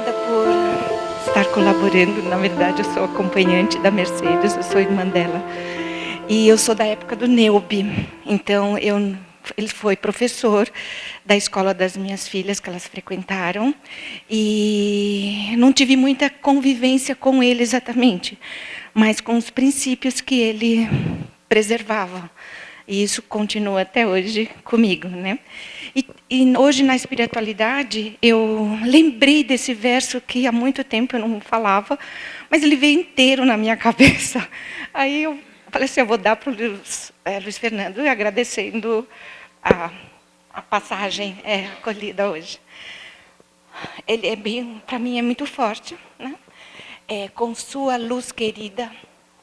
obrigada por estar colaborando. Na verdade, eu sou acompanhante da Mercedes, eu sou irmã dela. E eu sou da época do Neubi. Então, ele foi professor da escola das minhas filhas, que elas frequentaram. E não tive muita convivência com ele exatamente, mas com os princípios que ele preservava. E isso continua até hoje comigo, né? E hoje, na espiritualidade, eu lembrei desse verso que há muito tempo eu não falava, mas ele veio inteiro na minha cabeça. Aí eu falei assim, eu vou dar para o Luiz Fernando, agradecendo a passagem acolhida hoje. Ele é bem, para mim, é muito forte, né? Com sua luz querida,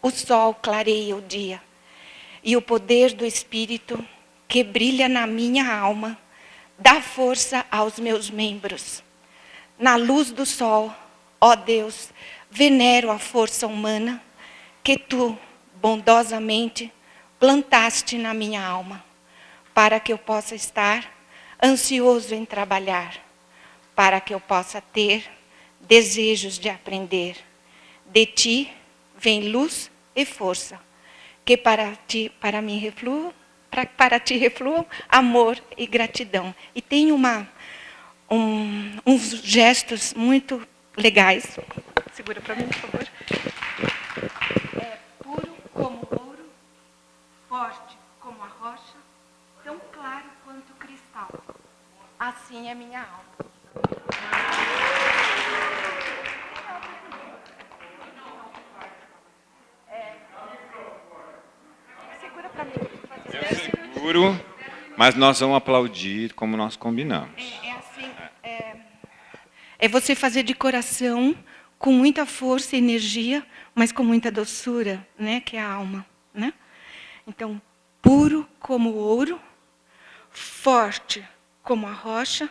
o sol clareia o dia. E o poder do Espírito, que brilha na minha alma, dá força aos meus membros. Na luz do sol, ó Deus, venero a força humana que tu, bondosamente, plantaste na minha alma, para que eu possa estar ansioso em trabalhar, para que eu possa ter desejos de aprender. De ti vem luz e força, que para ti refluam amor e gratidão. E tem uns gestos muito legais. Segura para mim, por favor. É puro como ouro, forte como a rocha, tão claro quanto o cristal. Assim é minha alma. Segura para mim. Eu seguro, mas nós vamos aplaudir como nós combinamos. É você fazer de coração, com muita força e energia, mas com muita doçura, né? Que é a alma, né? Então, puro como o ouro, forte como a rocha,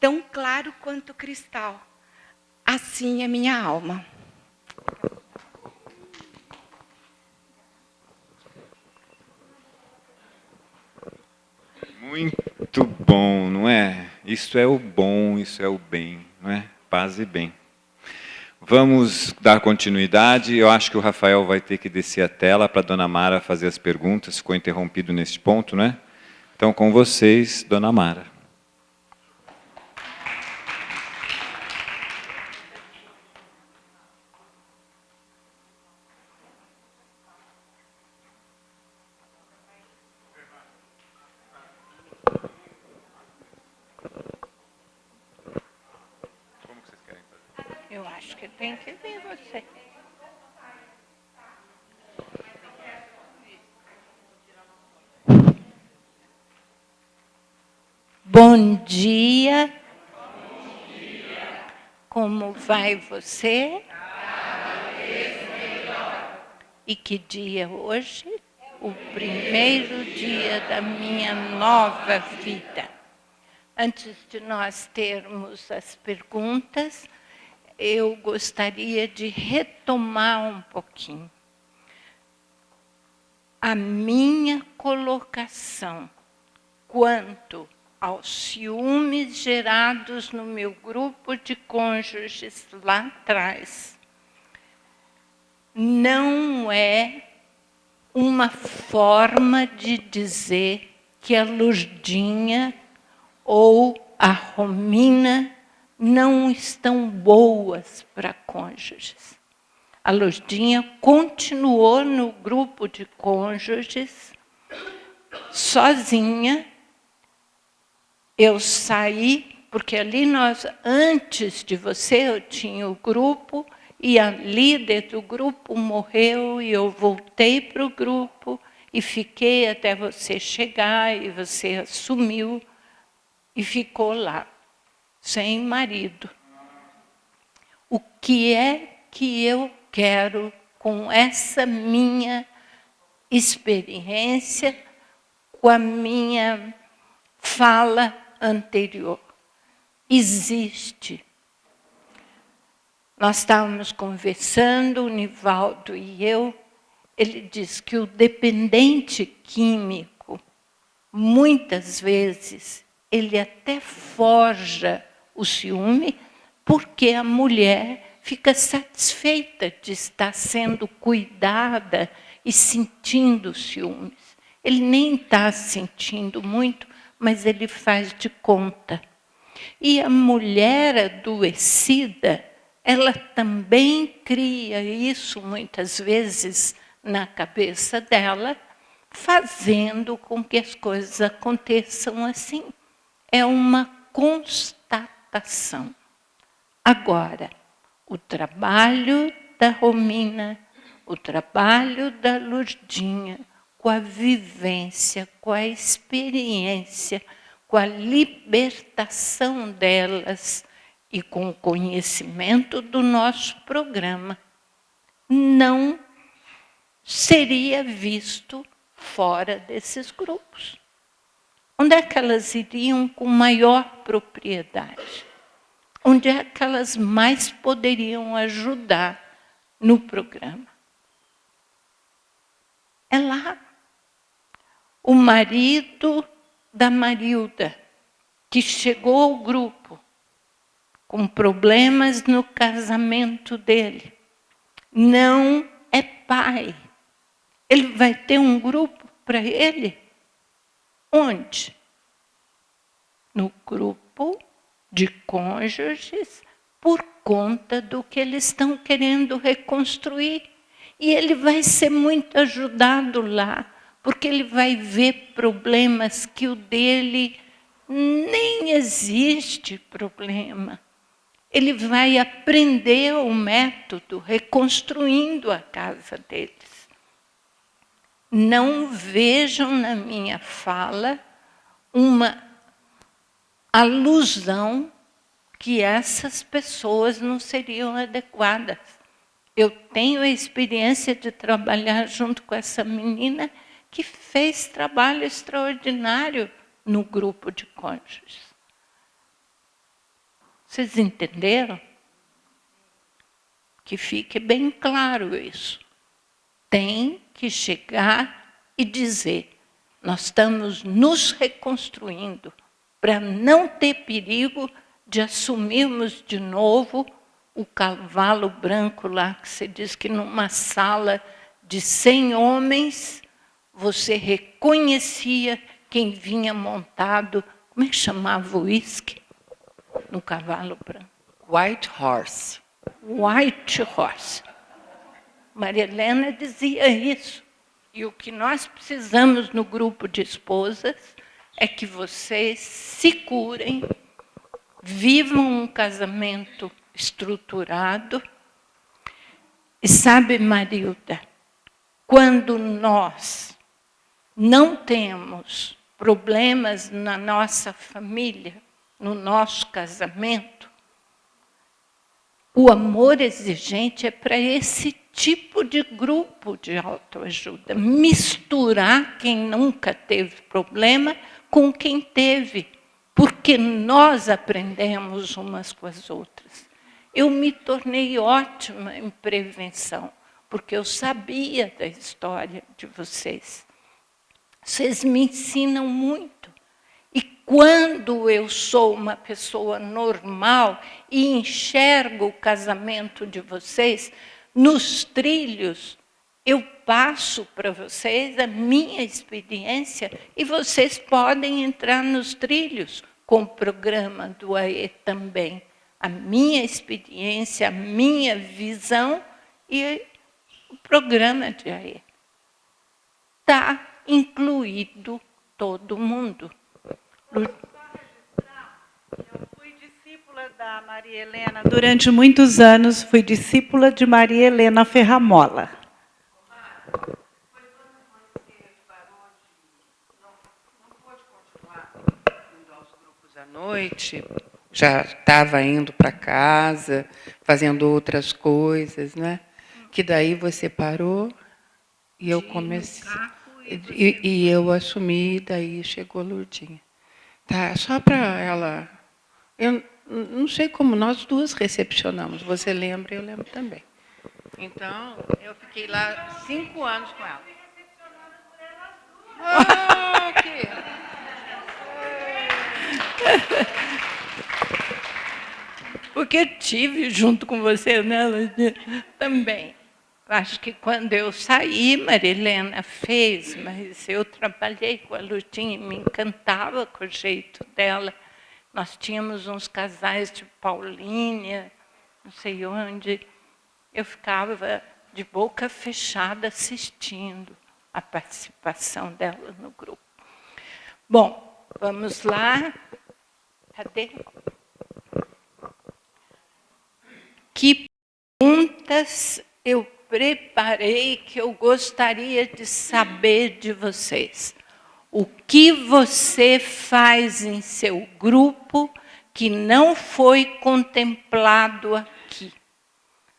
tão claro quanto o cristal. Assim é minha alma. Muito bom, não é? Isso é o bom, isso é o bem, não é? Paz e bem. Vamos dar continuidade. Eu acho que o Rafael vai ter que descer a tela para a Dona Mara fazer as perguntas. Ficou interrompido nesse ponto, né? Então, com vocês, Dona Mara. Como vocês querem fazer? Eu acho que tem que vir você. Bom dia. Bom dia. Como vai você? Cada vez melhor. E que dia hoje? O primeiro dia da minha nova vida. Antes de nós termos as perguntas, eu gostaria de retomar um pouquinho a minha colocação quanto aos ciúmes gerados no meu grupo de cônjuges lá atrás. Não é uma forma de dizer que a Lurdinha ou a Romina não estão boas para cônjuges. A Lurdinha continuou no grupo de cônjuges, sozinha. Eu saí, porque ali antes de você, eu tinha o grupo, e a líder do grupo morreu, e eu voltei para o grupo, e fiquei até você chegar, e você assumiu, e ficou lá, sem marido. O que é que eu quero com essa minha experiência, com a minha fala anterior? Existe. Nós estávamos conversando, o Nivaldo e eu, ele diz que o dependente químico, muitas vezes, ele até forja o ciúme porque a mulher fica satisfeita de estar sendo cuidada e sentindo ciúmes. Ele nem está sentindo muito, mas ele faz de conta. E a mulher adoecida, ela também cria isso muitas vezes na cabeça dela, fazendo com que as coisas aconteçam assim. É uma constatação. Agora, o trabalho da Romina, o trabalho da Lurdinha, com a vivência, com a experiência, com a libertação delas e com o conhecimento do nosso programa, não seria visto fora desses grupos. Onde é que elas iriam com maior propriedade? Onde é que elas mais poderiam ajudar no programa? É lá. O marido da Marilda, que chegou ao grupo com problemas no casamento dele, não é pai. Ele vai ter um grupo para ele? Onde? No grupo de cônjuges, por conta do que eles estão querendo reconstruir. E ele vai ser muito ajudado lá, porque ele vai ver problemas que o dele nem existe problema. Ele vai aprender o método reconstruindo a casa deles. Não vejam na minha fala uma alusão que essas pessoas não seriam adequadas. Eu tenho a experiência de trabalhar junto com essa menina que fez trabalho extraordinário no grupo de cônjuges. Vocês entenderam? Que fique bem claro isso. Tem que chegar e dizer: nós estamos nos reconstruindo para não ter perigo de assumirmos de novo o cavalo branco lá, que você diz que numa sala de 100 homens, você reconhecia quem vinha montado, como é que chamava o uísque? No cavalo branco. White Horse. White Horse. Maria Helena dizia isso. E o que nós precisamos no grupo de esposas é que vocês se curem, vivam um casamento estruturado. E sabe, Marilda, quando nós não temos problemas na nossa família, no nosso casamento, o amor exigente é para esse tipo de grupo de autoajuda. Misturar quem nunca teve problema com quem teve, porque nós aprendemos umas com as outras. Eu me tornei ótima em prevenção, porque eu sabia da história de vocês. Vocês me ensinam muito. E quando eu sou uma pessoa normal e enxergo o casamento de vocês nos trilhos, eu passo para vocês a minha experiência e vocês podem entrar nos trilhos com o programa do AE também. A minha experiência, a minha visão e o programa de AE. Está incluído todo mundo. Eu fui discípula da Maria Helena, durante muitos anos fui discípula de Maria Helena Ferramola. Foi quando você parou não pôde continuar indo aos grupos à noite, já estava indo para casa, fazendo outras coisas, né? Que daí você parou e eu comecei. E eu assumi, daí chegou a Lurdinha. Tá, só para ela... Eu não sei como nós duas recepcionamos. Você lembra, eu lembro também. Então, eu fiquei lá 5 anos com ela. Ah, que... O porque tive junto com você, né, também. Eu acho que quando eu saí, Marilena fez, mas eu trabalhei com a Lutinha e me encantava com o jeito dela. Nós tínhamos uns casais de Paulínia, não sei onde. Eu ficava de boca fechada assistindo a participação dela no grupo. Bom, vamos lá. Cadê? Que perguntas eu preparei que eu gostaria de saber de vocês? O que você faz em seu grupo que não foi contemplado aqui?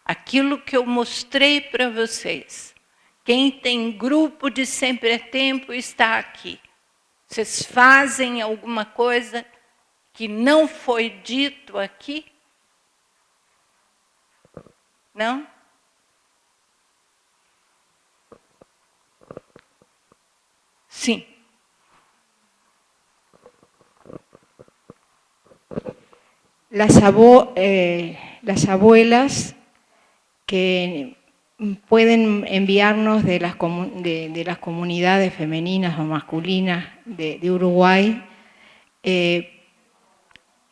Aquilo que eu mostrei para vocês. Quem tem grupo de Sempre é Tempo está aqui. Vocês fazem alguma coisa que não foi dito aqui? Não? Sim. Las abuelas que pueden enviarnos de las comunidades femeninas o masculinas de Uruguay,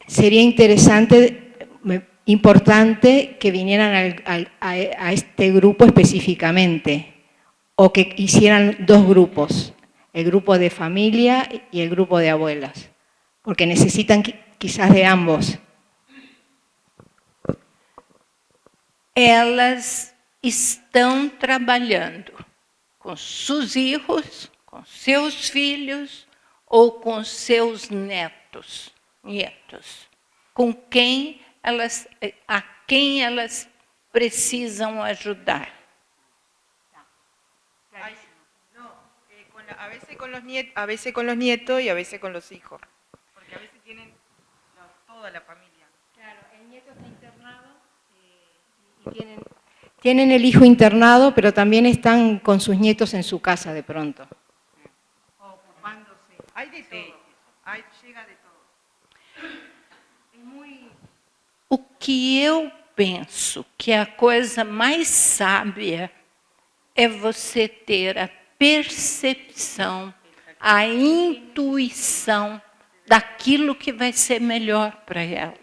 sería importante que vinieran a este grupo específicamente, o que hicieran dos grupos, el grupo de familia y el grupo de abuelas, porque necesitan quizás de ambos. Elas estão trabalhando com seus filhos, com seus filhos ou com seus netos, com quem a quem elas precisam ajudar. A veces con los nietos y a veces con los hijos. Porque a veces tienen toda la familia. Claro, el nieto está internado y tienen el hijo internado, pero también están con sus nietos en su casa de pronto. Ocupándose. Hay de todo. Llega de todo. O que eu penso que a coisa mais sábia é você ter a percepção, a intuição daquilo que vai ser melhor para ela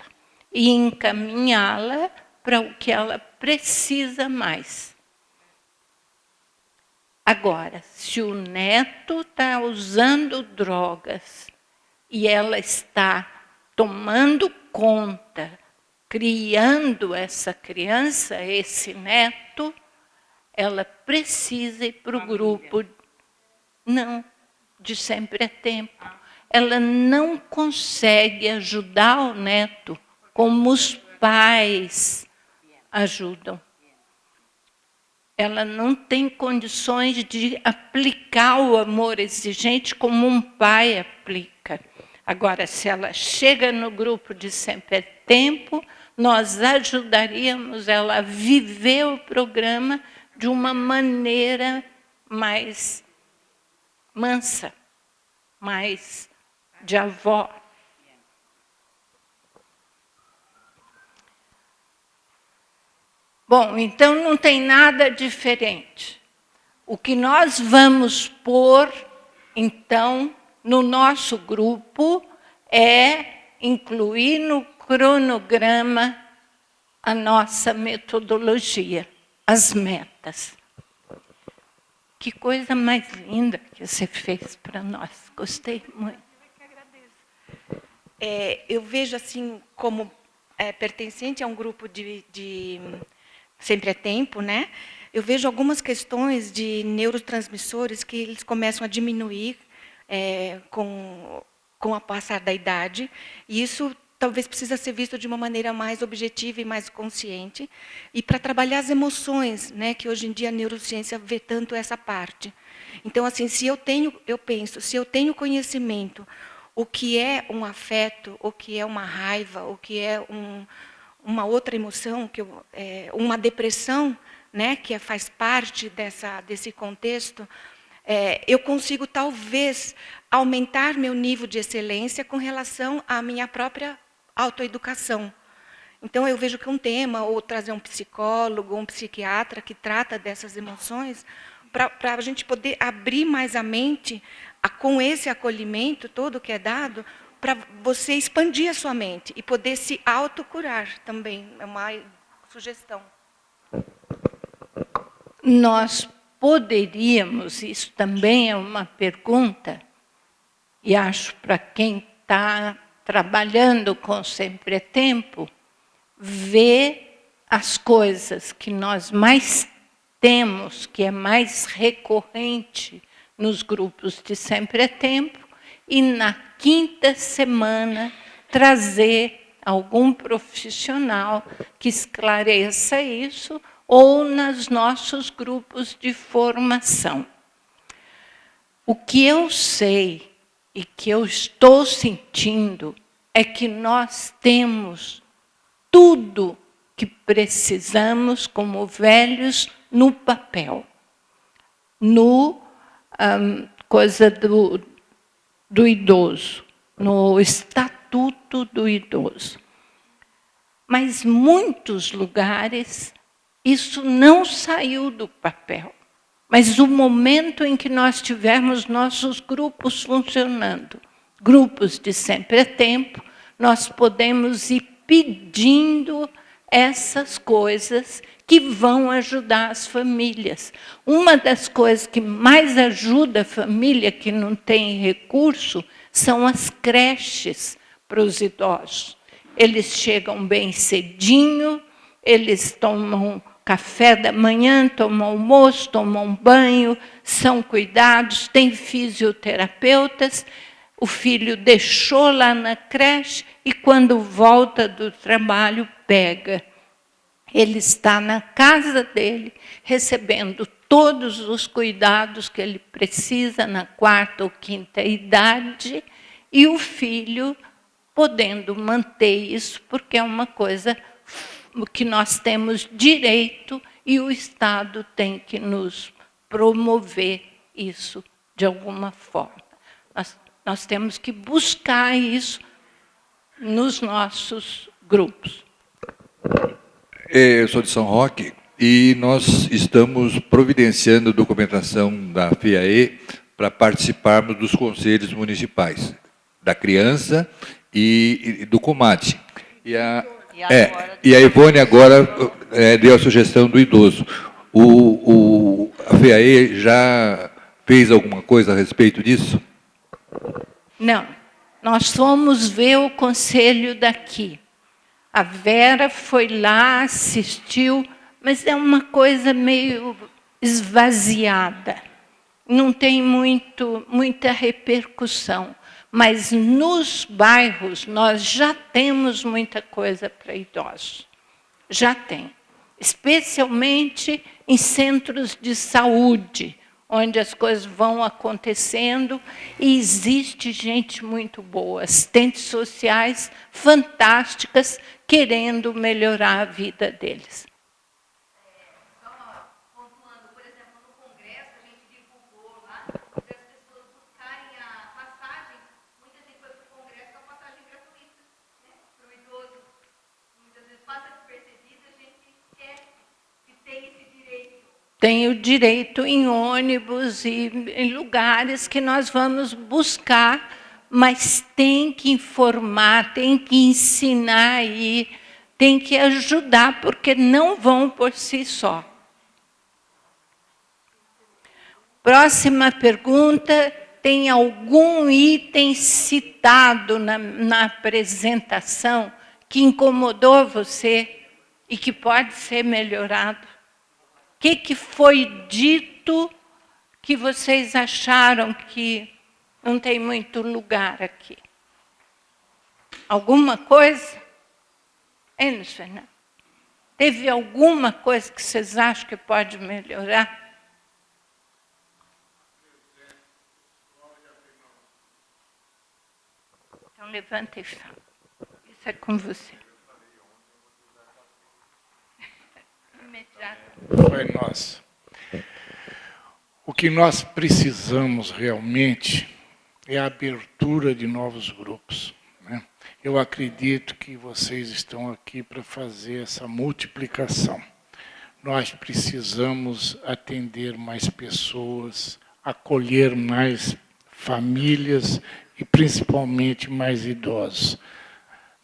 e encaminhá-la para o que ela precisa mais. Agora, se o neto está usando drogas e ela está tomando conta, criando essa criança, esse neto, ela precisa ir para o grupo, não, de Sempre é Tempo. Ela não consegue ajudar o neto como os pais ajudam. Ela não tem condições de aplicar o amor exigente como um pai aplica. Agora, se ela chega no grupo de Sempre é Tempo, nós ajudaríamos ela a viver o programa de uma maneira mais mansa, mais de avó. Bom, então não tem nada diferente. O que nós vamos pôr, então, no nosso grupo é incluir no cronograma a nossa metodologia, as metas. Que coisa mais linda que você fez para nós. Gostei muito. Eu vejo assim como pertencente a um grupo de Sempre é Tempo, né? Eu vejo algumas questões de neurotransmissores que eles começam a diminuir com o passar da idade, e isso talvez precisa ser visto de uma maneira mais objetiva e mais consciente, e para trabalhar as emoções, né, que hoje em dia a neurociência vê tanto essa parte. Então, assim, se eu tenho conhecimento, o que é um afeto, o que é uma raiva, o que é uma outra emoção, uma depressão, né, que faz parte desse contexto, eu consigo, talvez, aumentar meu nível de excelência com relação à minha própria autoeducação. Então, eu vejo que um tema, ou trazer um psicólogo, um psiquiatra que trata dessas emoções, para a gente poder abrir mais a mente com esse acolhimento todo que é dado, para você expandir a sua mente e poder se autocurar também. É uma sugestão. Nós poderíamos, isso também é uma pergunta, e acho para quem está trabalhando com Sempre é Tempo, ver as coisas que nós mais temos, que é mais recorrente nos grupos de Sempre é Tempo, e na quinta semana trazer algum profissional que esclareça isso, ou nos nossos grupos de formação. O que eu sei e que eu estou sentindo é que nós temos tudo que precisamos como velhos no papel, no coisa do idoso, no Estatuto do Idoso. Mas muitos lugares isso não saiu do papel. Mas o momento em que nós tivermos nossos grupos funcionando, grupos de Sempre é Tempo, nós podemos ir pedindo essas coisas que vão ajudar as famílias. Uma das coisas que mais ajuda a família que não tem recurso são as creches para os idosos. Eles chegam bem cedinho, eles tomam café da manhã, tomam almoço, tomam banho, são cuidados, tem fisioterapeutas. O filho deixou lá na creche e, quando volta do trabalho, pega. Ele está na casa dele, recebendo todos os cuidados que ele precisa na quarta ou quinta idade, e o filho podendo manter isso, porque é uma coisa que nós temos direito e o Estado tem que nos promover isso de alguma forma. Nós temos que buscar isso nos nossos grupos. Eu sou de São Roque e nós estamos providenciando documentação da FIAE para participarmos dos conselhos municipais, da criança e do COMAT. E a Ivone agora deu a sugestão do idoso. A FIAE já fez alguma coisa a respeito disso? Não. Nós fomos ver o conselho daqui. A Vera foi lá, assistiu, mas é uma coisa meio esvaziada. Não tem muita repercussão. Mas nos bairros nós já temos muita coisa para idosos. Já tem. Especialmente em centros de saúde, onde as coisas vão acontecendo e existe gente muito boa, assistentes sociais fantásticas, querendo melhorar a vida deles. Tem o direito em ônibus e em lugares que nós vamos buscar, mas tem que informar, tem que ensinar e tem que ajudar, porque não vão por si só. Próxima pergunta: tem algum item citado na apresentação que incomodou você e que pode ser melhorado? O que foi dito que vocês acharam que não tem muito lugar aqui? Alguma coisa? Luiz Fernando? Teve alguma coisa que vocês acham que pode melhorar? Então, levanta e fala. Isso é com você. Foi nós. O que nós precisamos realmente é a abertura de novos grupos. né? Eu acredito que vocês estão aqui para fazer essa multiplicação. Nós precisamos atender mais pessoas, acolher mais famílias e principalmente mais idosos.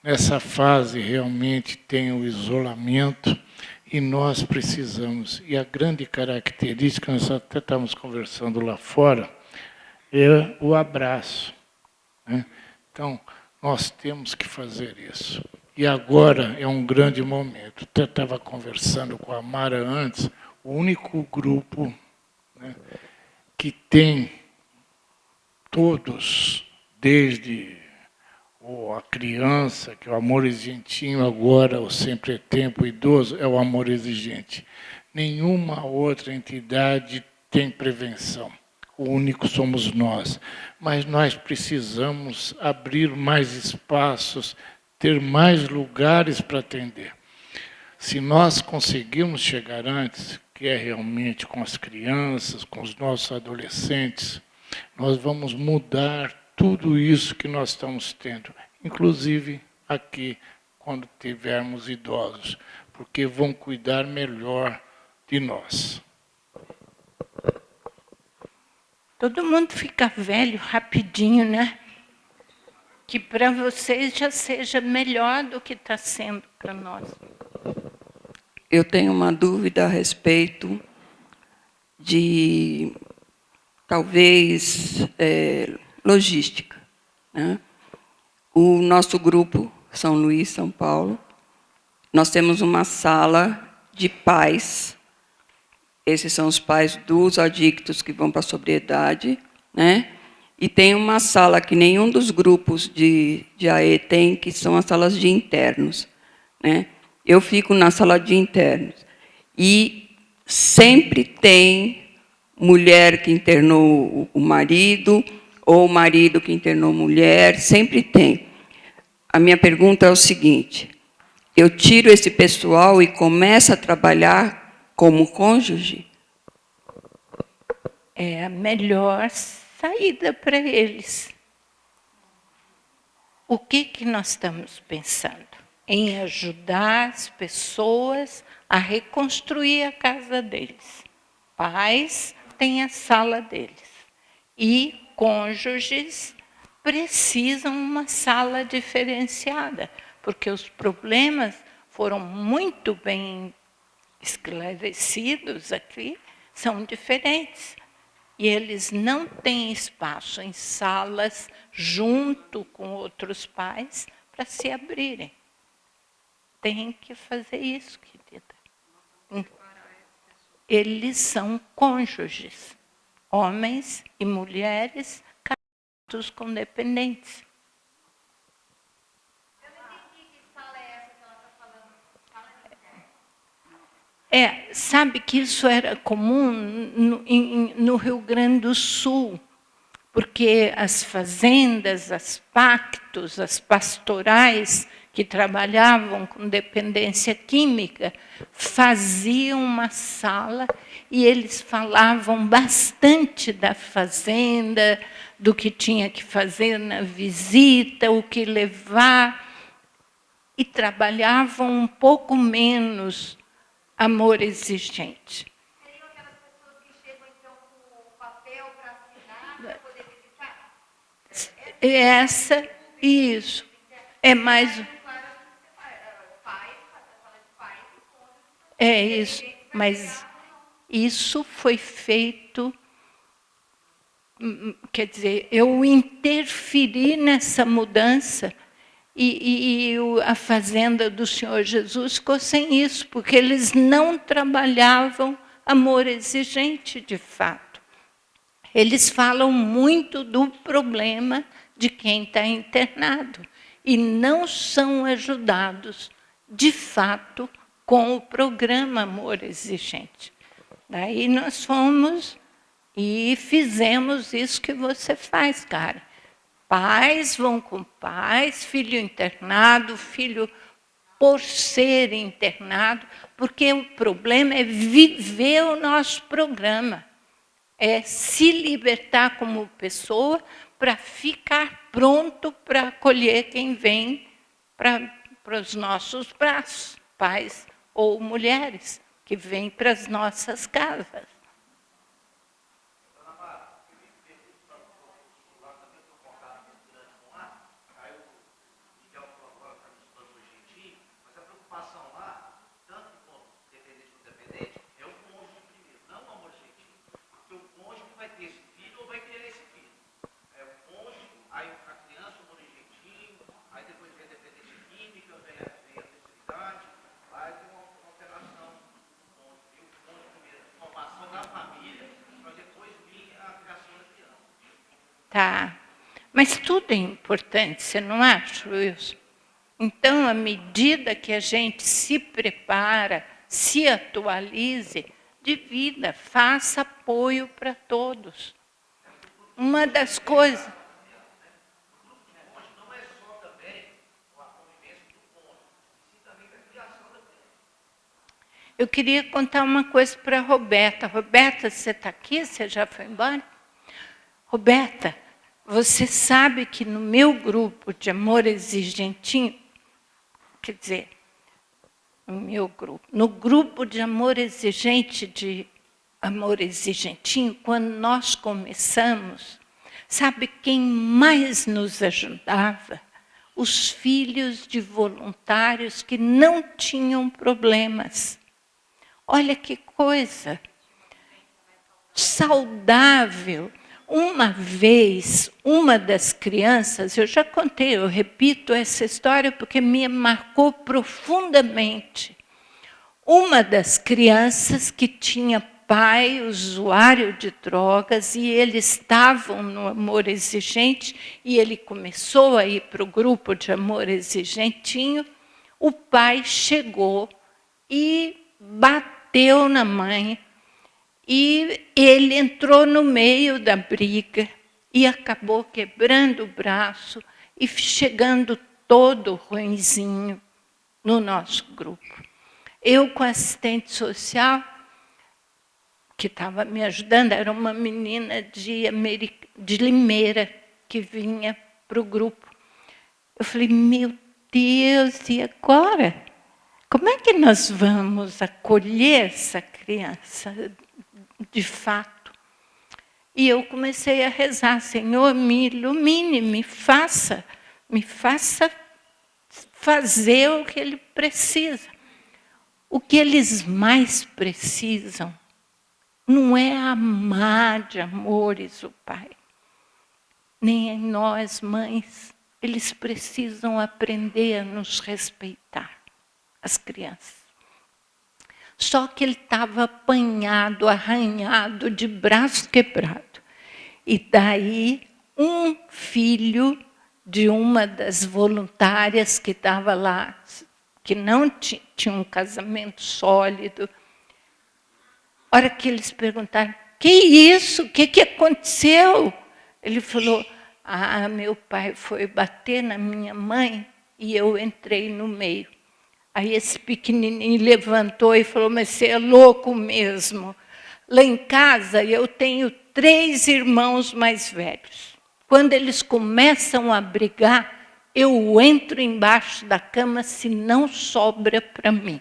Nessa fase realmente tem o isolamento e nós precisamos, e a grande característica, nós até estávamos conversando lá fora, é o abraço, né? Então, nós temos que fazer isso. E agora é um grande momento. Eu estava conversando com a Mara antes, o único grupo, né, que tem todos, desde a criança, que é o amor exigentinho, agora o sempre é tempo, o idoso é o amor exigente. Nenhuma outra entidade tem prevenção. O único somos nós. Mas nós precisamos abrir mais espaços, ter mais lugares para atender. Se nós conseguirmos chegar antes, que é realmente com as crianças, com os nossos adolescentes, nós vamos mudar tudo isso que nós estamos tendo, inclusive aqui, quando tivermos idosos, porque vão cuidar melhor de nós. Todo mundo fica velho rapidinho, né? Que para vocês já seja melhor do que está sendo para nós. Eu tenho uma dúvida a respeito de, talvez, logística, né? O nosso grupo, São Luís, São Paulo, nós temos uma sala de pais. Esses são os pais dos adictos que vão para a sobriedade, né? E tem uma sala que nenhum dos grupos de AE tem, que são as salas de internos, né? Eu fico na sala de internos. E sempre tem mulher que internou o marido, ou o marido que internou mulher, sempre tem. A minha pergunta é o seguinte: eu tiro esse pessoal e começo a trabalhar como cônjuge? É a melhor saída para eles. O que nós estamos pensando? Em ajudar as pessoas a reconstruir a casa deles. Pais têm a sala deles. E cônjuges precisam uma sala diferenciada, porque os problemas foram muito bem esclarecidos aqui, são diferentes. E eles não têm espaço em salas junto com outros pais para se abrirem. Tem que fazer isso, querida. Eles são cônjuges, homens e mulheres casados com dependentes. Eu não entendi que sala é essa que ela está falando. Sala de interno. Sabe que isso era comum no Rio Grande do Sul, porque as fazendas, as pactos, as pastorais que trabalhavam com dependência química faziam uma sala e eles falavam bastante da fazenda, do que tinha que fazer na visita, o que levar, e trabalhavam um pouco menos amor exigente. Seriam aquelas pessoas que chegam então com o papel para assinar, para poder visitar? Isso. É mais. É isso. Mas isso foi feito. Quer dizer, eu interferi nessa mudança. E a fazenda do Senhor Jesus ficou sem isso, porque eles não trabalhavam amor exigente, de fato. Eles falam muito do problema de quem está internado e não são ajudados, de fato, com o programa Amor Exigente. Daí nós fomos e fizemos isso que você faz, cara. Pais vão com pais, filho internado, filho por ser internado, porque o problema é viver o nosso programa. É se libertar como pessoa para ficar pronto para acolher quem vem para os nossos braços, pais ou mulheres que vêm para as nossas casas. Tá. Mas tudo é importante, você não acha, Wilson? Então, à medida que a gente se prepara, se atualize, de vida, faça apoio para todos. Uma das coisas... Eu queria contar uma coisa para a Roberta. Roberta, você está aqui? Você já foi embora? Roberta, você sabe que no meu grupo de amor exigentinho, quer dizer, no grupo de amor exigentinho, quando nós começamos, sabe quem mais nos ajudava? Os filhos de voluntários que não tinham problemas. Olha que coisa saudável. Uma vez, uma das crianças, eu já contei, eu repito essa história porque me marcou profundamente. Uma das crianças que tinha pai usuário de drogas e eles estavam no amor exigente e ele começou a ir para o grupo de amor exigentinho, o pai chegou e bateu na mãe. E ele entrou no meio da briga e acabou quebrando o braço e chegando todo ruinzinho no nosso grupo. Eu, com a assistente social, que estava me ajudando, era uma menina de Limeira, que vinha para o grupo. Eu falei, meu Deus, e agora? Como é que nós vamos acolher essa criança? De fato. E eu comecei a rezar, Senhor, me ilumine, me faça fazer o que ele precisa. O que eles mais precisam não é amar de amores o Pai, nem em nós, mães. Eles precisam aprender a nos respeitar, as crianças. Só que ele estava apanhado, arranhado, de braço quebrado. E daí, um filho de uma das voluntárias que estava lá, que não tinha um casamento sólido, a hora que eles perguntaram, que isso? O que aconteceu? Ele falou, meu pai foi bater na minha mãe e eu entrei no meio. Aí esse pequenininho levantou e falou, mas você é louco mesmo. Lá em casa eu tenho 3 irmãos mais velhos. Quando eles começam a brigar, eu entro embaixo da cama se não sobra para mim.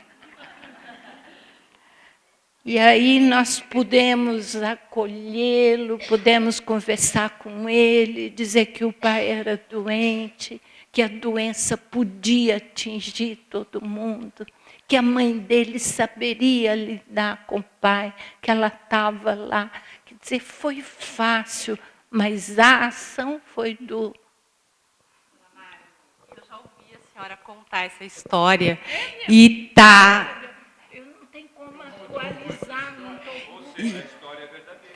E aí nós pudemos acolhê-lo, pudemos conversar com ele, dizer que o pai era doente, que a doença podia atingir todo mundo, que a mãe dele saberia lidar com o pai, que ela estava lá. Quer dizer, foi fácil, mas a ação foi do... Eu já ouvi a senhora contar essa história e tá... Eu não tenho como atualizar, não estou...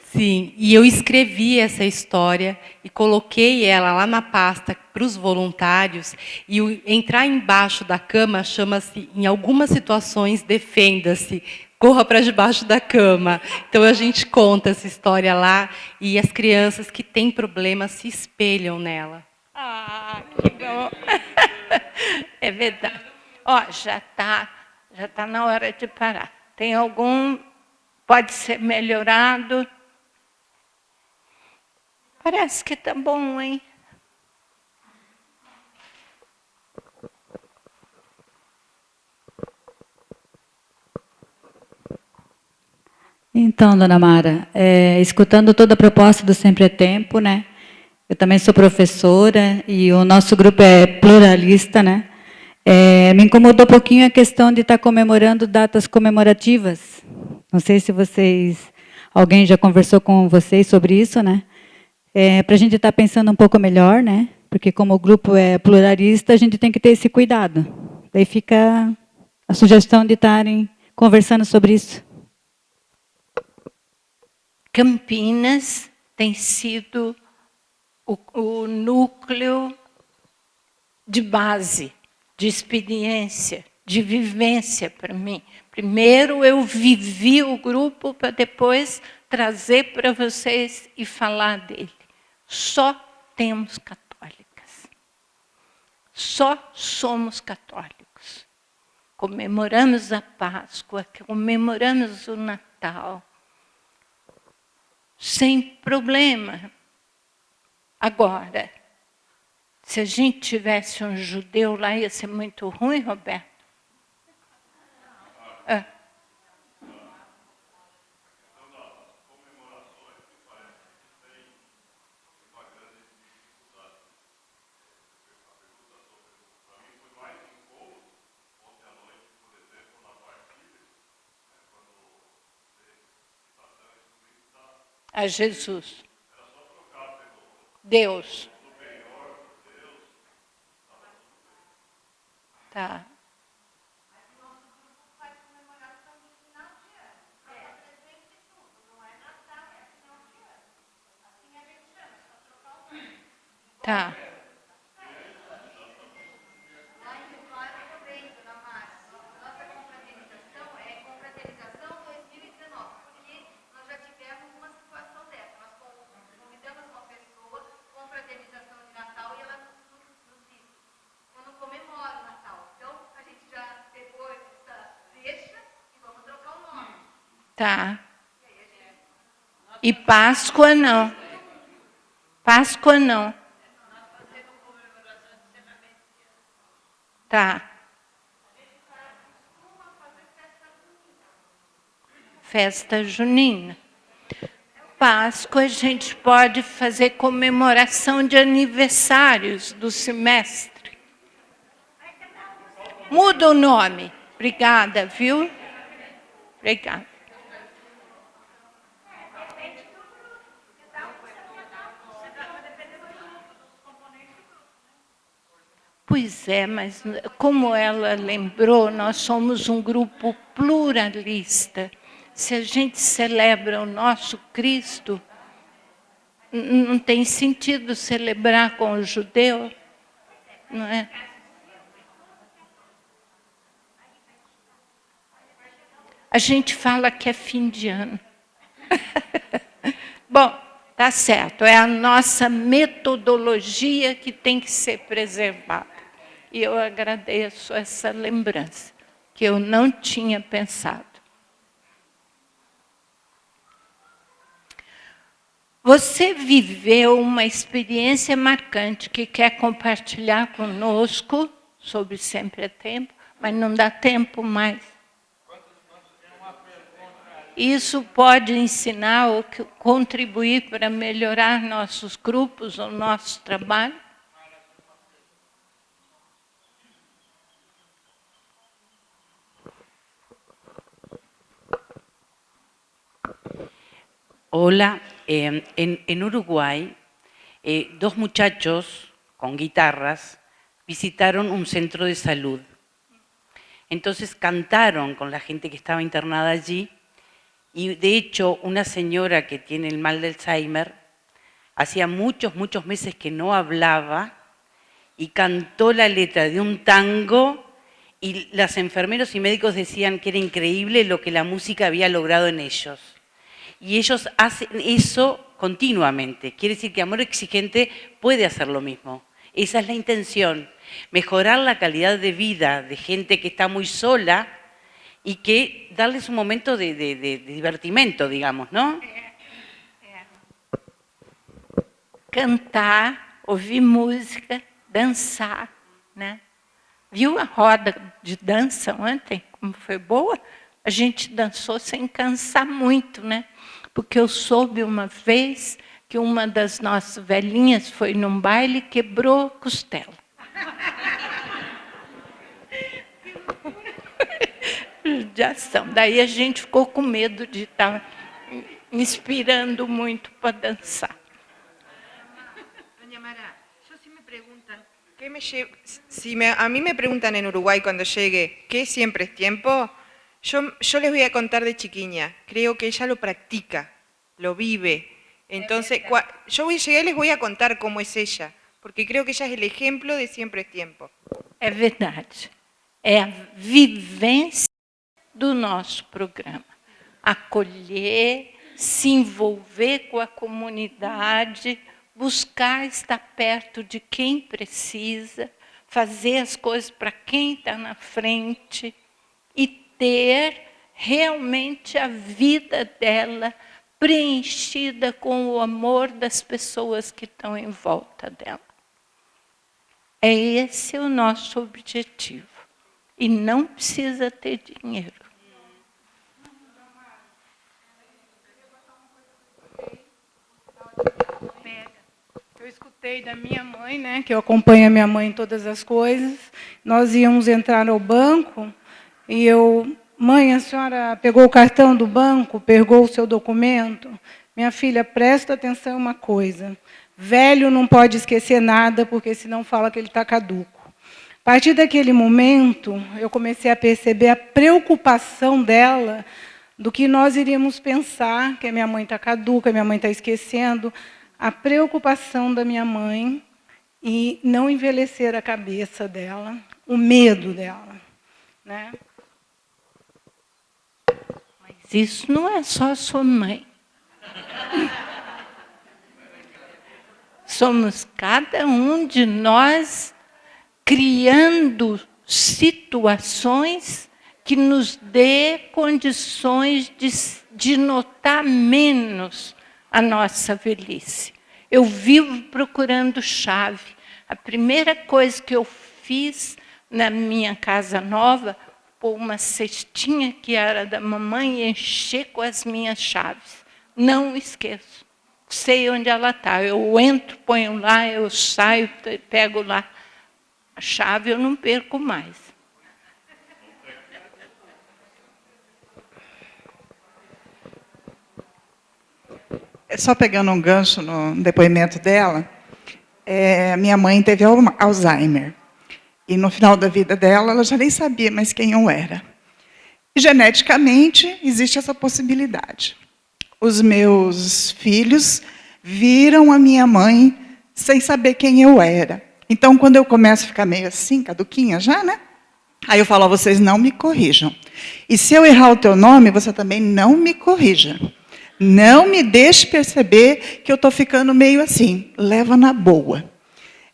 Sim, e eu escrevi essa história e coloquei ela lá na pasta para os voluntários, e entrar embaixo da cama chama-se, em algumas situações, defenda-se, corra para debaixo da cama. Então a gente conta essa história lá e as crianças que têm problemas se espelham nela. Que bom. É verdade. Ó, já tá na hora de parar. Tem algum... Pode ser melhorado? Parece que tá bom, hein? Então, dona Mara, escutando toda a proposta do Sempre é Tempo, né? Eu também sou professora e o nosso grupo é pluralista, né? Me incomodou um pouquinho a questão de estar comemorando datas comemorativas. Não sei se alguém já conversou com vocês sobre isso, né? Para a gente estar pensando um pouco melhor, né? Porque como o grupo é pluralista, a gente tem que ter esse cuidado. Daí fica a sugestão de estarem conversando sobre isso. Campinas tem sido o núcleo de base, de experiência, de vivência para mim. Primeiro eu vivi o grupo para depois trazer para vocês e falar dele. Só temos católicas. Só somos católicos. Comemoramos a Páscoa, comemoramos o Natal. Sem problema. Agora, se a gente tivesse um judeu lá, ia ser muito ruim, Roberto? A Jesus. Deus. Tá. Tá. Tá. E Páscoa não. Páscoa não. Tá. Festa junina. Páscoa a gente pode fazer comemoração de aniversários do semestre. Muda o nome. Obrigada, viu? Obrigada. Pois é, mas como ela lembrou, nós somos um grupo pluralista. Se a gente celebra o nosso Cristo, não tem sentido celebrar com o judeu, não é? A gente fala que é fim de ano. Bom, tá certo, é a nossa metodologia que tem que ser preservada. E eu agradeço essa lembrança, que eu não tinha pensado. Você viveu uma experiência marcante que quer compartilhar conosco sobre Sempre é Tempo, mas não dá tempo mais. Isso pode ensinar ou contribuir para melhorar nossos grupos, o nosso trabalho? Hola, en Uruguay, dos muchachos con guitarras visitaron un centro de salud. Entonces cantaron con la gente que estaba internada allí y de hecho una señora que tiene el mal de Alzheimer hacía muchos meses que no hablaba y cantó la letra de un tango y los enfermeros y médicos decían que era increíble lo que la música había logrado en ellos. Y ellos hacen eso continuamente. Quiere decir que Amor Exigente puede hacer lo mismo. Esa es la intención. Mejorar la calidad de vida de gente que está muy sola y que darles un momento de divertimento, digamos, ¿no? cantar, ouvir música, dançar, né? Viu a roda de dança ontem, como foi boa? A gente dançou sem cansar muito, né? Porque eu soube uma vez que uma das nossas velhinhas foi num baile e quebrou a costela. Judiação. Daí a gente ficou com medo de estar inspirando muito para dançar. Doña Mara, yo sí me preguntan, a mí me preguntan en Uruguay cuando llegue, ¿qué siempre es tiempo? Yo les voy a contar de chiquiña, creo que ella lo practica, lo vive. Entonces, yo voy a llegar y les voy a contar cómo es ella, porque creo que ella es el ejemplo de siempre es tiempo. É verdade. É a vivência do nosso programa. Acolher, se envolver com a comunidade, buscar estar perto de quem precisa, fazer as coisas para quem está na frente e ter realmente a vida dela preenchida com o amor das pessoas que estão em volta dela. É esse o nosso objetivo. E não precisa ter dinheiro. Eu escutei da minha mãe, né, que eu acompanho a minha mãe em todas as coisas. Nós íamos entrar no banco e eu... Mãe, a senhora pegou o cartão do banco, pegou o seu documento? Minha filha, presta atenção em uma coisa. Velho não pode esquecer nada, porque senão fala que ele está caduco. A partir daquele momento, eu comecei a perceber a preocupação dela do que nós iríamos pensar, que a minha mãe está caduca, a minha mãe está esquecendo, a preocupação da minha mãe e não envelhecer a cabeça dela, o medo dela, né? Mas isso não é só a sua mãe. Somos cada um de nós criando situações que nos dê condições de notar menos a nossa velhice. Eu vivo procurando chave. A primeira coisa que eu fiz na minha casa nova, pôr uma cestinha que era da mamãe e encher com as minhas chaves. Não esqueço. Sei onde ela está. Eu entro, ponho lá, eu saio, pego lá. A chave eu não perco mais. Só pegando um gancho no depoimento dela, minha mãe teve Alzheimer. E no final da vida dela, ela já nem sabia mais quem eu era. E, geneticamente, existe essa possibilidade. Os meus filhos viram a minha mãe sem saber quem eu era. Então, quando eu começo a ficar meio assim, caduquinha já, né? Aí eu falo, vocês não me corrijam. E se eu errar o teu nome, você também não me corrija. Não me deixe perceber que eu estou ficando meio assim. Leva na boa.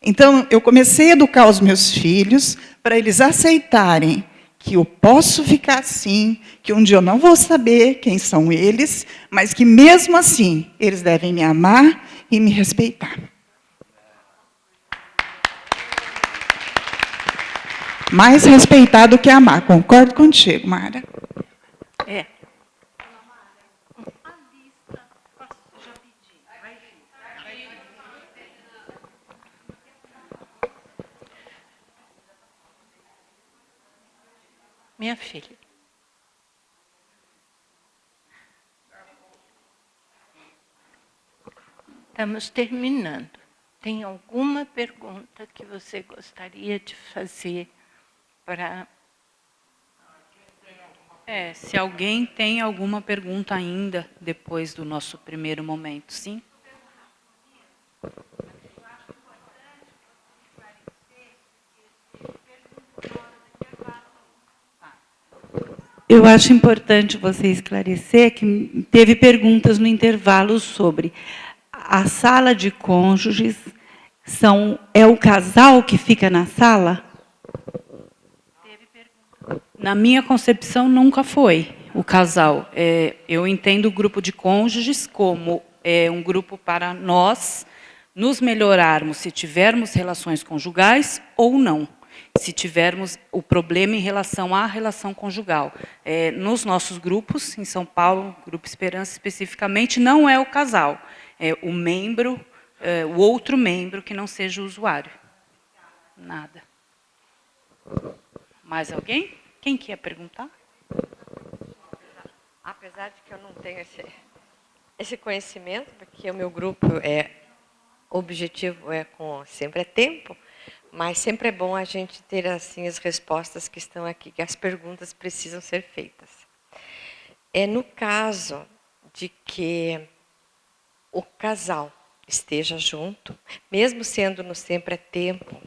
Então, eu comecei a educar os meus filhos para eles aceitarem que eu posso ficar assim, que um dia eu não vou saber quem são eles, mas que, mesmo assim, eles devem me amar e me respeitar. Mais respeitar do que amar. Concordo contigo, Mara. É. Minha filha. Estamos terminando. Tem alguma pergunta que você gostaria de fazer para... Se alguém tem alguma pergunta ainda, depois do nosso primeiro momento, sim? Eu acho importante você esclarecer que teve perguntas no intervalo sobre a sala de cônjuges, é o casal que fica na sala? Na minha concepção, nunca foi o casal. Eu entendo o grupo de cônjuges como um grupo para nós nos melhorarmos se tivermos relações conjugais ou não, se tivermos o problema em relação à relação conjugal. Nos nossos grupos, em São Paulo, Grupo Esperança especificamente, não é o casal, é o membro, o outro membro que não seja o usuário. Nada. Mais alguém? Quem quer perguntar? Apesar de que eu não tenho esse conhecimento, porque o meu grupo o objetivo sempre é tempo, mas sempre é bom a gente ter assim as respostas que estão aqui, que as perguntas precisam ser feitas. No caso de que o casal esteja junto, mesmo sendo no sempre é tempo,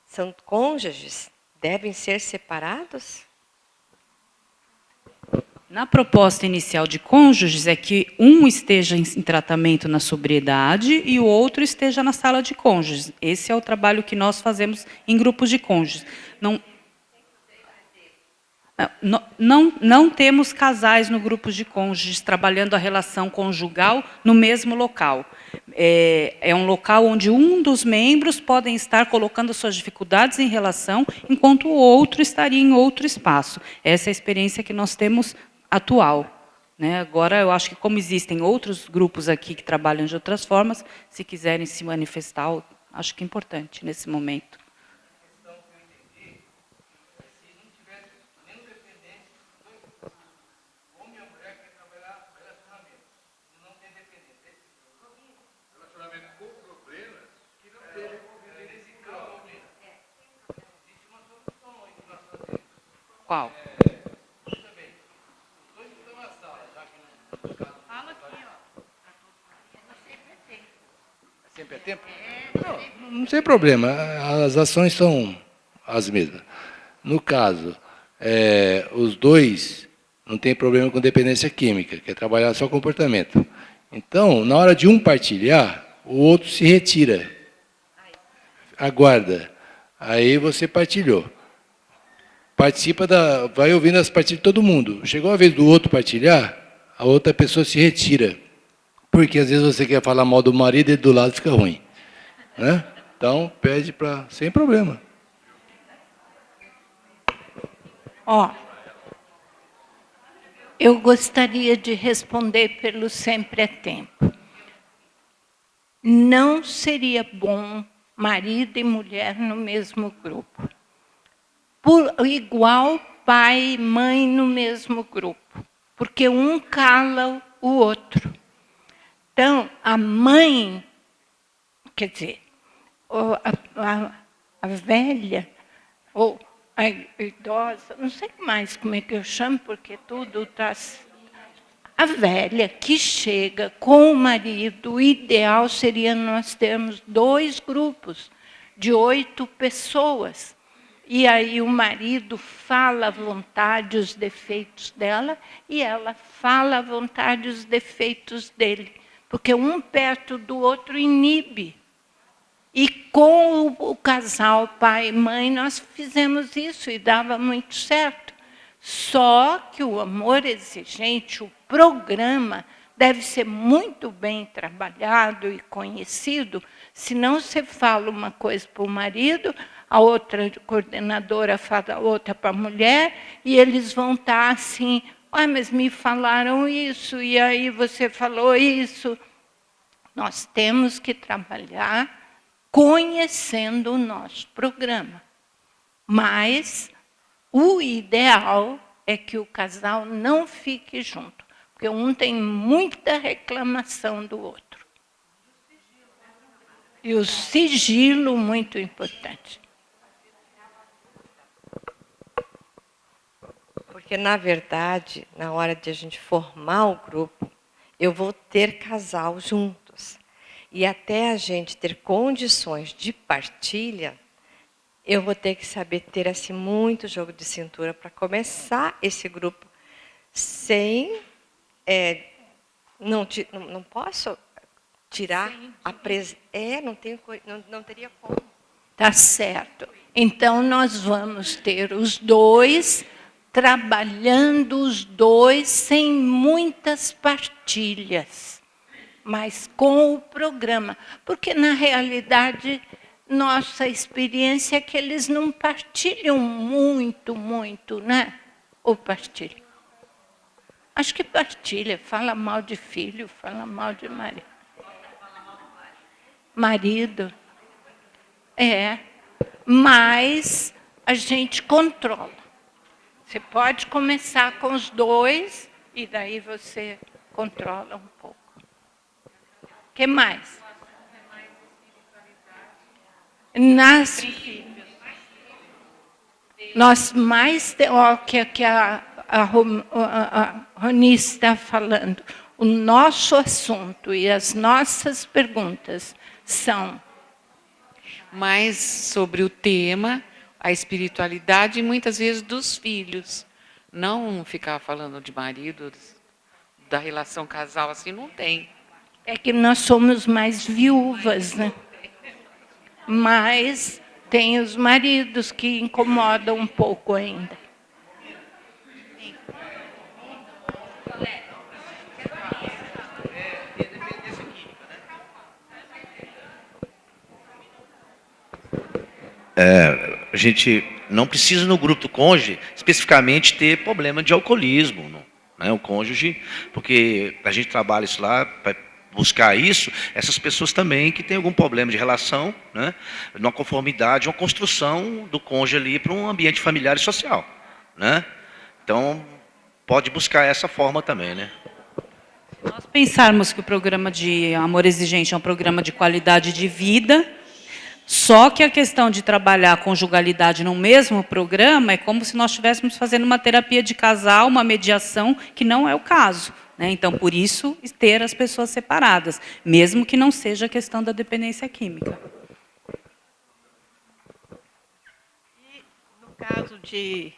são cônjuges, devem ser separados? Na proposta inicial de cônjuges é que um esteja em tratamento na sobriedade e o outro esteja na sala de cônjuges. Esse é o trabalho que nós fazemos em grupos de cônjuges. Não temos casais no grupo de cônjuges trabalhando a relação conjugal no mesmo local. É um local onde um dos membros pode estar colocando suas dificuldades em relação, enquanto o outro estaria em outro espaço. Essa é a experiência que nós temos atual. Agora, eu acho que como existem outros grupos aqui que trabalham de outras formas, se quiserem se manifestar, acho que é importante nesse momento. Qual? Fala aqui, ó. Sempre é tempo? Não tem problema, as ações são as mesmas. No caso, os dois não tem problema com dependência química, quer trabalhar só comportamento. Então, na hora de um partilhar, o outro se retira, aguarda. Aí você partilhou. Participa vai ouvindo as partilhas de todo mundo. Chegou a vez do outro partilhar, a outra pessoa se retira. Porque às vezes você quer falar mal do marido e do lado fica ruim. Então, pede para... sem problema. Eu gostaria de responder pelo sempre é tempo. Não seria bom marido e mulher no mesmo grupo. Por igual pai e mãe no mesmo grupo, porque um cala o outro. Então, a mãe, quer dizer, a velha, ou a idosa, não sei mais como é que eu chamo, porque tudo está... A velha que chega com o marido, o ideal seria nós termos 2 grupos de 8 pessoas. E aí o marido fala à vontade os defeitos dela e ela fala à vontade os defeitos dele. Porque um perto do outro inibe. E com o casal pai e mãe nós fizemos isso e dava muito certo. Só que o amor exigente, o programa, deve ser muito bem trabalhado e conhecido, senão você fala uma coisa para o marido, a outra coordenadora fala a outra para a mulher, e eles vão estar assim, mas me falaram isso, e aí você falou isso. Nós temos que trabalhar conhecendo o nosso programa. Mas o ideal é que o casal não fique junto, porque um tem muita reclamação do outro. E o sigilo muito importante. Porque, na verdade, na hora de a gente formar o grupo, eu vou ter casal juntos. E até a gente ter condições de partilha, eu vou ter que saber ter assim, muito jogo de cintura para começar esse grupo sem... não posso tirar a presença. Não teria como. Tá certo. Então, nós vamos ter os 2... trabalhando os 2 sem muitas partilhas, mas com o programa. Porque, na realidade, nossa experiência é que eles não partilham muito, né? Ou partilham? Acho que partilha, fala mal de filho, fala mal de marido. Marido. É, mas a gente controla. Você pode começar com os dois e daí você controla um pouco. O que mais? Nós mais, que a Roni está falando, o nosso assunto e as nossas perguntas são mais sobre o tema, a espiritualidade e muitas vezes dos filhos. Não ficar falando de marido, da relação casal, assim, não tem. É que nós somos mais viúvas, né? Mas tem os maridos que incomodam um pouco ainda. A gente não precisa no grupo do cônjuge especificamente ter problema de alcoolismo, né? O cônjuge, porque a gente trabalha isso lá para buscar isso, essas pessoas também que têm algum problema de relação, né? Uma conformidade, uma construção do cônjuge ali para um ambiente familiar e social, né? Então, pode buscar essa forma também, né? Se nós pensarmos que o programa de Amor Exigente é um programa de qualidade de vida, só que a questão de trabalhar a conjugalidade no mesmo programa é como se nós estivéssemos fazendo uma terapia de casal, uma mediação, que não é o caso, né? Então, por isso, ter as pessoas separadas, mesmo que não seja a questão da dependência química. E no caso de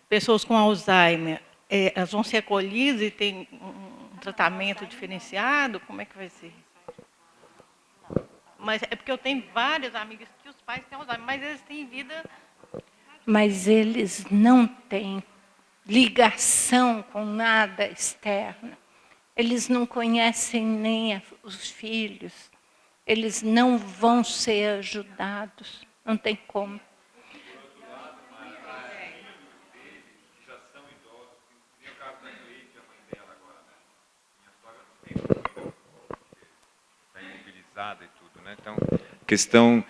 pessoas com Alzheimer, elas vão ser acolhidas e tem um tratamento diferenciado? Como é que vai ser? Mas é porque eu tenho várias amigas que os pais têm Alzheimer, mas eles têm vida... Mas eles não têm ligação com nada externo. Eles não conhecem nem os filhos. Eles não vão ser ajudados. Não tem como. E tudo, né? Então, a questão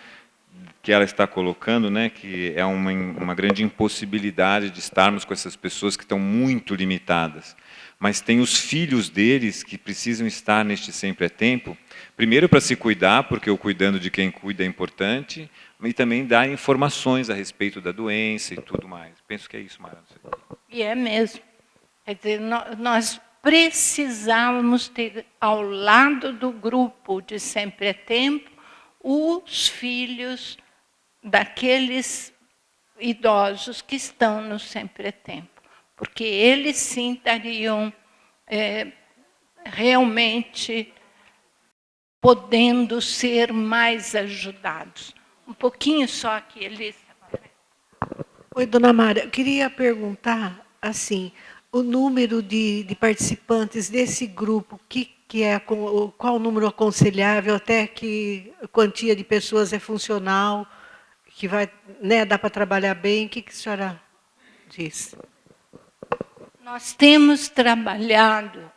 que ela está colocando, né, que é uma grande impossibilidade de estarmos com essas pessoas que estão muito limitadas. Mas tem os filhos deles que precisam estar neste sempre é tempo, primeiro para se cuidar, porque o cuidando de quem cuida é importante, e também dar informações a respeito da doença e tudo mais. Penso que é isso, Mara. E é mesmo. Quer dizer, nós precisávamos ter ao lado do grupo de Sempre é Tempo os filhos daqueles idosos que estão no Sempre é Tempo, porque eles sim estariam realmente podendo ser mais ajudados. Um pouquinho só que eles... Oi, dona Mara, eu queria perguntar assim, o número de participantes desse grupo, qual o número aconselhável, até que quantia de pessoas é funcional, que vai, né, dá para trabalhar bem, o que a senhora diz? Nós temos trabalhado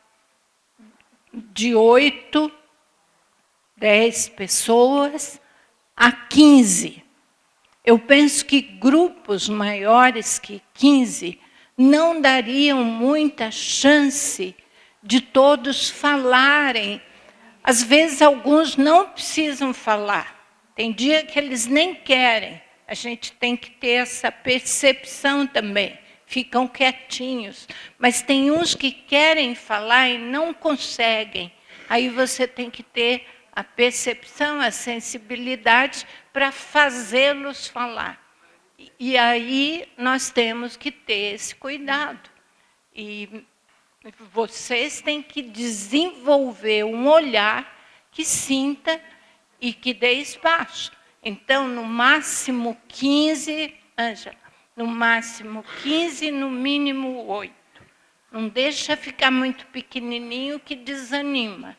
de 8, 10 pessoas a 15. Eu penso que grupos maiores que 15 não dariam muita chance de todos falarem. Às vezes, alguns não precisam falar. Tem dia que eles nem querem. A gente tem que ter essa percepção também. Ficam quietinhos. Mas tem uns que querem falar e não conseguem. Aí você tem que ter a percepção, a sensibilidade para fazê-los falar. E aí nós temos que ter esse cuidado. E vocês têm que desenvolver um olhar que sinta e que dê espaço. Então, no máximo 15, Ângela, no máximo 15, no mínimo 8. Não deixa ficar muito pequenininho que desanima.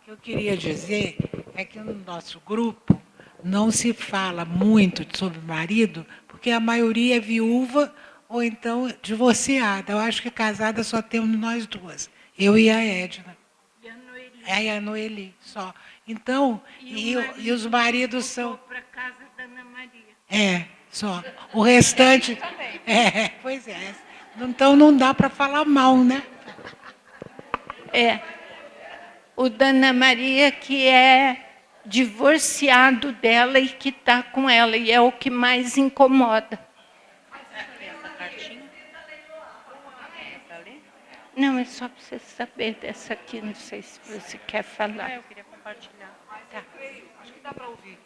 que eu queria dizer é que no nosso grupo não se fala muito sobre marido, porque a maioria é viúva ou então divorciada. Eu acho que casada só temos nós duas, eu e a Edna. E a Noeli, só. Então, e os maridos são... para casa da Ana Maria. Só. O restante... Pois é. Então não dá para falar mal, né? O da Ana Maria, que é divorciado dela e que está com ela, e é o que mais incomoda. Não, é só para você saber dessa aqui, não sei se você quer falar. Eu queria compartilhar. Tá. Acho que dá para ouvir.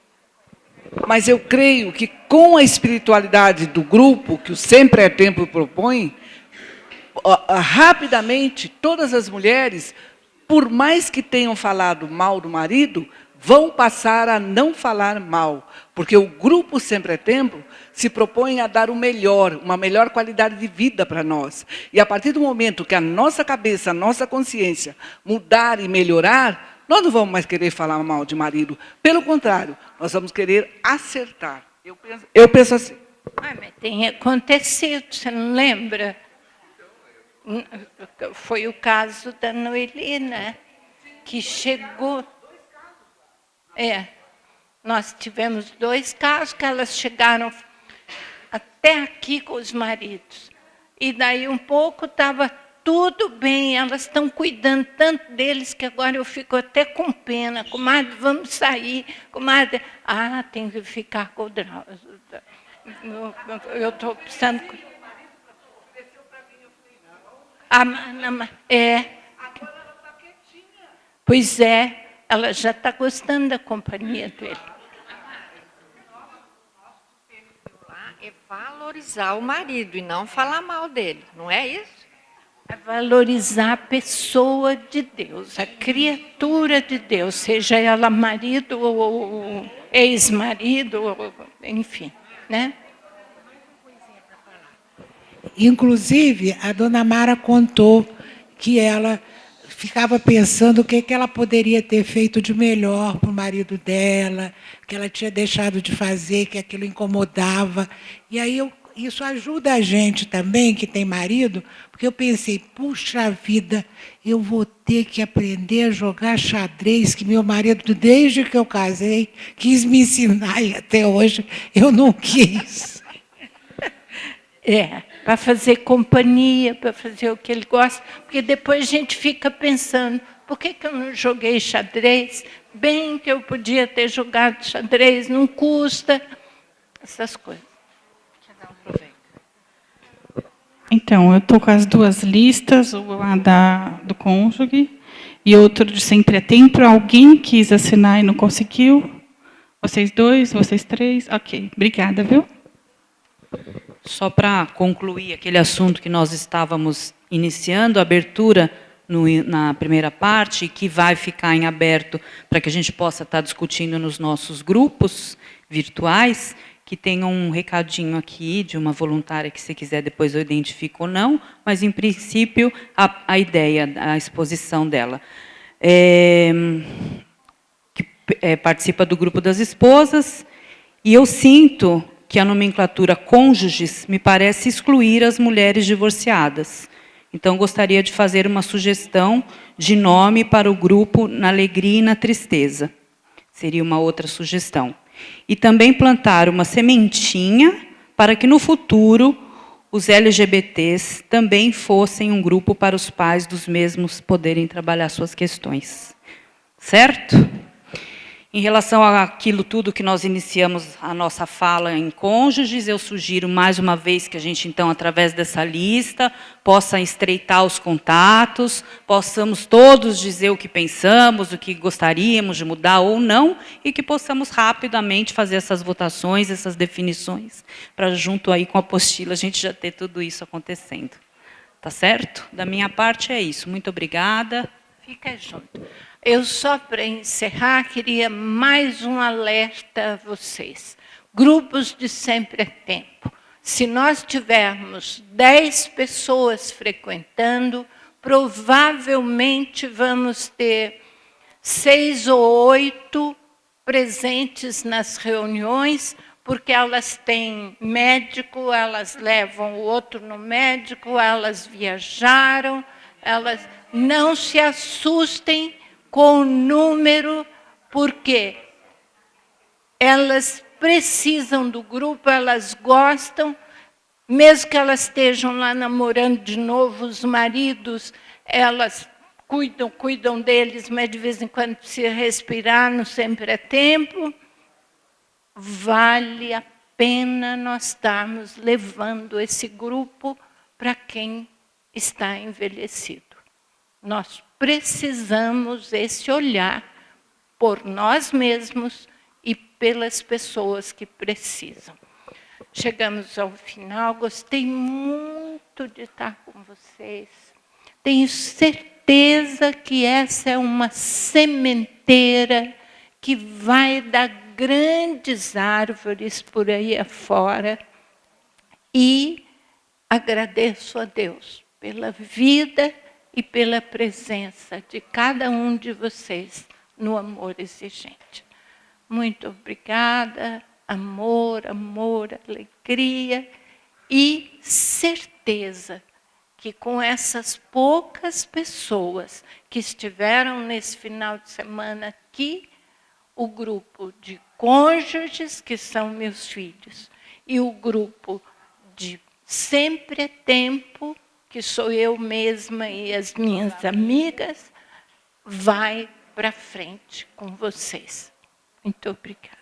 Mas eu creio que com a espiritualidade do grupo, que o Sempre é Tempo propõe, rapidamente todas as mulheres, por mais que tenham falado mal do marido, vão passar a não falar mal, porque o grupo Sempre é Tempo se propõe a dar o melhor, uma melhor qualidade de vida para nós. E a partir do momento que a nossa cabeça, a nossa consciência mudar e melhorar, nós não vamos mais querer falar mal de marido. Pelo contrário, nós vamos querer acertar. Eu penso assim. Mas tem acontecido, você não lembra? Foi o caso da Noeli, né? Que chegou... nós tivemos 2 casos que elas chegaram até aqui com os maridos. E daí um pouco estava tudo bem, elas estão cuidando tanto deles que agora eu fico até com pena. Comadre, vamos sair. Comadre, tem que ficar com o Drauzio. Eu estou precisando... Pois é, ela já está gostando da companhia dele. É valorizar o marido e não falar mal dele, não é isso? É valorizar a pessoa de Deus, a criatura de Deus, seja ela marido ou ex-marido, enfim, né? Inclusive, a dona Mara contou que ela ficava pensando o que ela poderia ter feito de melhor para o marido dela, que ela tinha deixado de fazer, que aquilo incomodava. E aí isso ajuda a gente também, que tem marido, porque eu pensei, puxa vida, eu vou ter que aprender a jogar xadrez, que meu marido, desde que eu casei, quis me ensinar e até hoje eu não quis. Para fazer companhia, para fazer o que ele gosta, porque depois a gente fica pensando, por que eu não joguei xadrez? Bem que eu podia ter jogado xadrez, não custa, essas coisas. Então, eu estou com as 2 listas, uma do cônjuge e outra de Sempre é Tempo. Alguém quis assinar e não conseguiu? Vocês 2, vocês 3? Ok, obrigada, viu? Só para concluir aquele assunto que nós estávamos iniciando, a abertura na primeira parte, que vai ficar em aberto para que a gente possa estar discutindo nos nossos grupos virtuais, que tem um recadinho aqui de uma voluntária que, se quiser, depois eu identifico ou não, mas, em princípio, a ideia, a exposição dela. Participa do grupo das esposas, e eu sinto que a nomenclatura cônjuges me parece excluir as mulheres divorciadas. Então, gostaria de fazer uma sugestão de nome para o grupo Na Alegria e na Tristeza. Seria uma outra sugestão. E também plantar uma sementinha para que, no futuro, os LGBTs também fossem um grupo para os pais dos mesmos poderem trabalhar suas questões. Certo? Em relação àquilo tudo que nós iniciamos a nossa fala em cônjuges, eu sugiro mais uma vez que a gente, então, através dessa lista, possa estreitar os contatos, possamos todos dizer o que pensamos, o que gostaríamos de mudar ou não, e que possamos rapidamente fazer essas votações, essas definições, para, junto aí com a apostila, a gente já ter tudo isso acontecendo. Tá certo? Da minha parte é isso. Muito obrigada. Fica junto. Eu, só para encerrar, queria mais um alerta a vocês. Grupos de Sempre é Tempo. Se nós tivermos 10 pessoas frequentando, provavelmente vamos ter 6 ou 8 presentes nas reuniões, porque elas têm médico, elas levam o outro no médico, elas viajaram, elas não se assustem com o número, porque elas precisam do grupo, elas gostam, mesmo que elas estejam lá namorando de novo os maridos, elas cuidam deles, mas de vez em quando precisa respirar, não sempre é tempo. Vale a pena nós estarmos levando esse grupo para quem está envelhecido. Nós precisamos esse olhar por nós mesmos e pelas pessoas que precisam. Chegamos ao final, gostei muito de estar com vocês. Tenho certeza que essa é uma sementeira que vai dar grandes árvores por aí afora. E agradeço a Deus pela vida e pela presença de cada um de vocês no Amor Exigente. Muito obrigada. Amor, alegria e certeza que com essas poucas pessoas que estiveram nesse final de semana aqui, o grupo de cônjuges, que são meus filhos, e o grupo de Sempre é Tempo, que sou eu mesma e as minhas amigas, vai para frente com vocês. Muito obrigada.